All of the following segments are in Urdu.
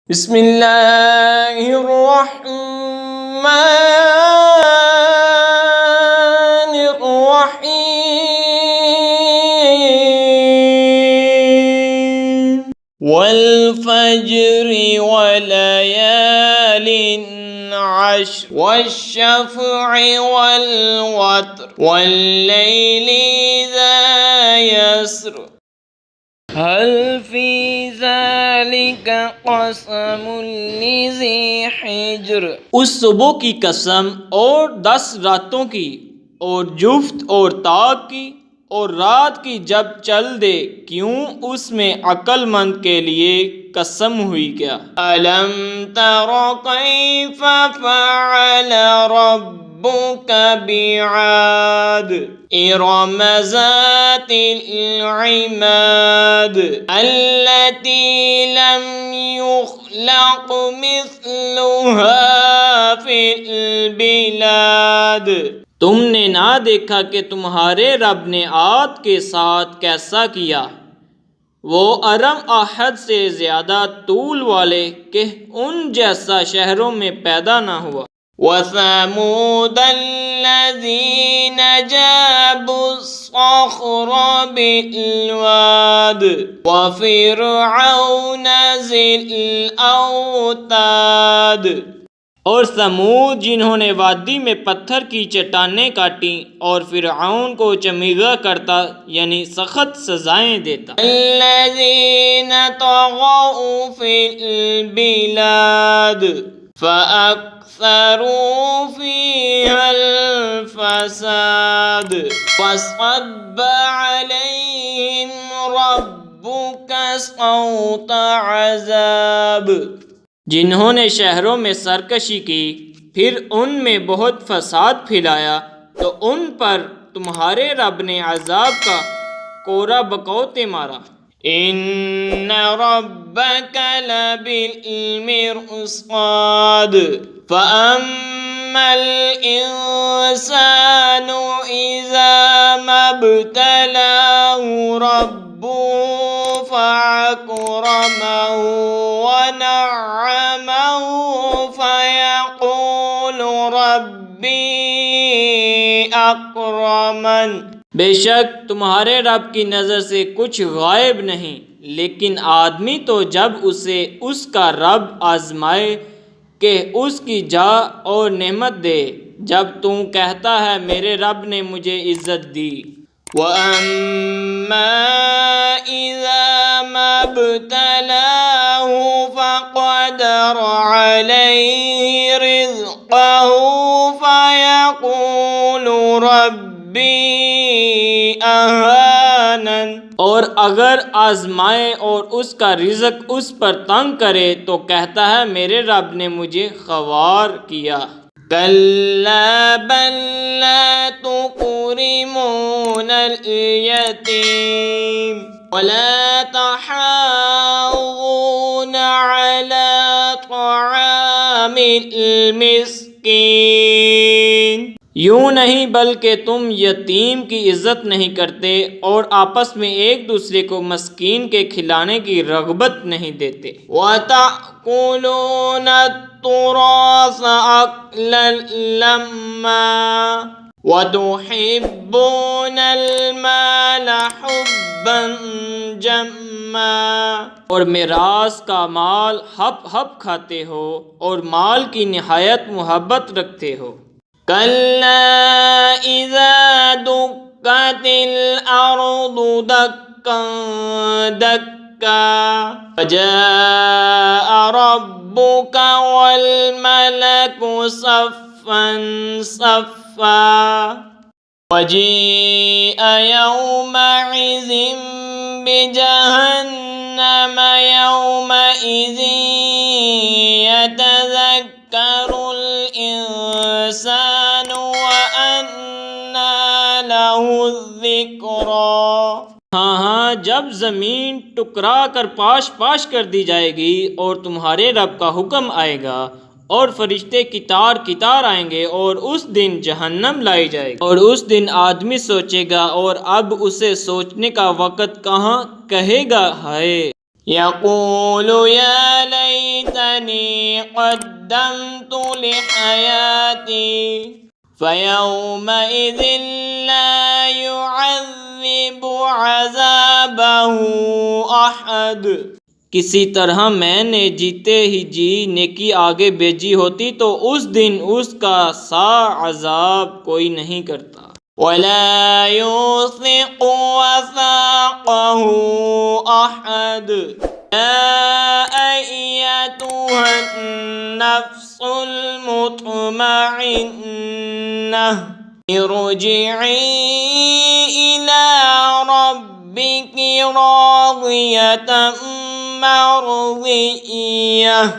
بسم اللہ الرحمن الرحیم والفجر وليال عشر والشفع والوتر واللیل اذا یسر هل فی ذلک قسم لذی حجر۔ اس صبح کی قسم اور 10 راتوں کی اور جفت اور طاق کی اور رات کی جب چل دے، کیوں اس میں عقل مند کے لیے قسم ہوئی کیا؟ الم تر کیف فعل ربک بعاد ارم ذات العماد التي لم يخلق مثلها في البلاد۔ تم نے نہ دیکھا کہ تمہارے رب نے عاد کے ساتھ کیسا کیا، وہ ارم احد سے زیادہ طول والے کہ ان جیسا شہروں میں پیدا نہ ہوا۔ وَثَمُودَ الَّذِينَ جَابُوا الصَّخْرَ بِالْوَادِ وَفِرْعَوْنَ ذِي الْأَوْتَادِ، اور ثمود جنہوں نے وادی میں پتھر کی چٹانیں کاٹیں اور فرعون کو چمیغا کرتا یعنی سخت سزائیں دیتا۔ الذین طغوا فی البلاد فاکثروا فیہا الفساد فصب علیہم ربک صوت عذاب، جنہوں نے شہروں میں سرکشی کی پھر ان میں بہت فساد پھیلایا تو ان پر تمہارے رب نے عذاب کا کورا بکوتے مارا۔ ان ربک لبالمرصاد فاما الانسان اذا ما ابتلاه ربه فاکرمه ونعمه فیقول ربی اکرمن، بے شک تمہارے رب کی نظر سے کچھ غائب نہیں، لیکن آدمی تو جب اسے اس کا رب آزمائے کہ اس کی جاہ اور نعمت دے، جب تو کہتا ہے میرے رب نے مجھے عزت دی۔ وَأَمَّا إِذَا مَا ابْتَلَاهُ فَقَدَرَ عَلَيْهِ رِزْقَهُ فَيَقُولُ رَبِّي أَهَانَنِ، اور اگر آزمائے اور اس کا رزق اس پر تنگ کرے تو کہتا ہے میرے رب نے مجھے خوار کیا۔ کَلَّا بَل لَّا تُکْرِمُونَ الْیَتِیمَ وَلَا تَحَاضُّونَ عَلَىٰ طَعَامِ الْمِسْکِینِ، یوں نہیں بلکہ تم یتیم کی عزت نہیں کرتے اور آپس میں ایک دوسرے کو مسکین کے کھلانے کی رغبت نہیں دیتے۔ وَتَأْکُلُونَ التُّرَاثَ أَکْلًا لَمًّا وَتُحِبُّونَ الْمَالَ حُبًّا جَمًّا، اور میراث کا مال ہپ ہپ کھاتے ہو اور مال کی نہایت محبت رکھتے ہو۔ کَلَّا إِذَا دُکَّتِ الْأَرْضُ دَکًّا دَکًّا وَجَاءَ رَبُّکَ وَالْمَلَكُ صَفًّا صَفًّا وَجِیءَ یَوْمَئِذٍ بِجَہَنَّمَ یَوْمَئِذٍ یَتَذَکَّرُ الْإِنسَانُ وَأَنَّىٰ لَهُ الذِّکْرَىٰ۔ ہاں جب زمین ٹکرا کر پاش پاش کر دی جائے گی اور تمہارے رب کا حکم آئے گا اور فرشتے کتار کتار آئیں گے اور اس دن جہنم لائی جائے گی، اور اس دن آدمی سوچے گا اور اب اسے سوچنے کا وقت کہاں، کہے گا ہائے، یقول یا لیتنی ليتني قدمت لحياتي فيومئذ لا يعذب عذابه أحد۔ کسی طرح میں نے جیتے ہی جی نیکی آگے بھیجی ہوتی تو اس دن اس کا سا عذاب کوئی نہیں کرتا۔ وَلَا يُوثِقُ وَثَاقَهُ أَحَدٌ۔ يَا أَيَّتُهَا النَّفْسُ الْمُطْمَئِنَّةُ ارجعي إِلَى رَبِّكِ راضية مرضية۔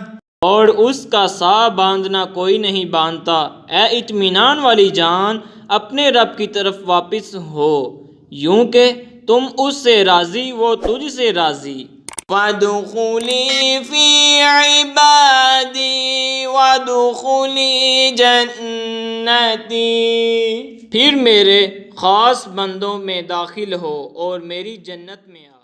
اور اس کا سا باندھنا کوئی نہیں باندھتا۔ اے اطمینان والی جان، اپنے رب کی طرف واپس ہو، یوں کہ تم اس سے راضی، وہ تجھ سے راضی۔ وَادْخُلِي فِي عِبَادِي وَادْخُلِي جَنَّتِي۔ پھر میرے خاص بندوں میں داخل ہو اور میری جنت میں آ۔